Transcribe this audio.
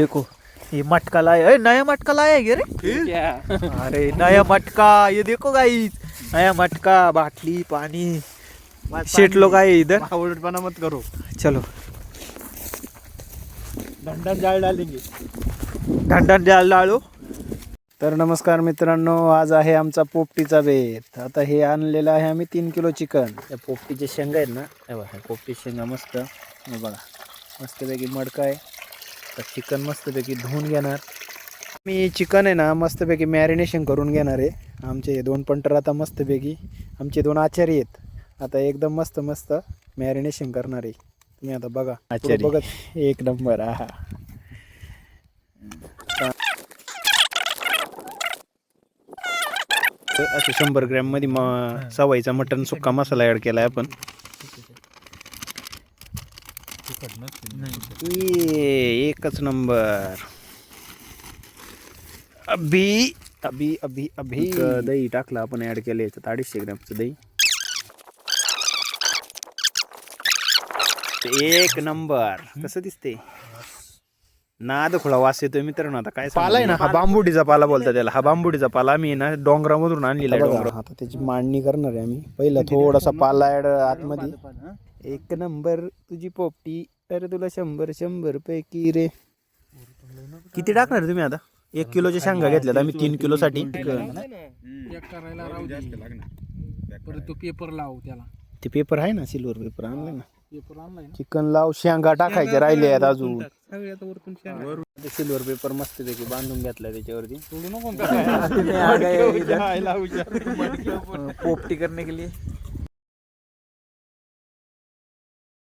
देखो ये मटका लाया, नया मटका लाया है रे। अरे नया मटका, ये देखो गाइस, नया मटका, बाटली पानी। सेट लोग आए इधर, उलटपना मत करो, चलो ढंढन जाळ डालेंगे. ढंढन जाल डाळू. तर नमस्कार मित्रांनो, आज आहे आमचा पोपटीचा बेत. आता हे आणलेलं आहे आम्ही 3 किलो चिकन. त्या पोपटीचे शेंगा आहेत ना, हे बघा पोपटी शेंगा मस्त, हे बघा मस्तपैकी मडका आहे. तर चिकन मस्तपैकी धुवून घेणार. मी चिकन आहे ना मस्तपैकी मॅरिनेशन करून घेणार आहे. आमचे हे 2 पंटर आता मस्तपैकी, आमचे 2 आचारी आहेत, आता एकदम मस्त मस्त मॅरिनेशन करणार आहे. तुम्ही आता बघा आचारी बघत एक नंबर. हा असे 100 ग्रॅम मध्ये सवाईचा मटन सुक्का मसाला ऍड केलाय आपण. एकच नंबर. अभी अभी अभी अभी दही टाकला आपण, ऍड केलं याच्यात 250 ग्रॅमचं दही. एक नंबर. कसं दिसते नाद खुळा वास येतोय मित्रांनो. आता काय पाला आहे ना, हा बांबुडीचा पाला बोलतात त्याला. हा बांबुडीचा पाला आम्ही ना डोंगरामधून आणलेला आहे. आता त्याची मांडणी करणार आहे आम्ही. पहिला थोडासा पाला ऍड आतमध्ये. एक नंबर तुझी पोपटी, तर तुला 100 पैकी रे. किती टाकणार तुम्ही आता? 1 किलोच्या शेंगा घेतल्यात आम्ही 3 किलो साठी. तो पेपर लाव त्याला. ते पेपर आहे ना, सिल्वर पेपर आणलं ना. पेपर आणलाय ना. चिकन लाव, शेंगा टाकायचे राहिले आहेत अजून. सगळ्यात वरतून सिल्वर पेपर मस्त पैकी बांधून घेतला त्याच्यावरती. सोडू नको पोपटी करने के लिए.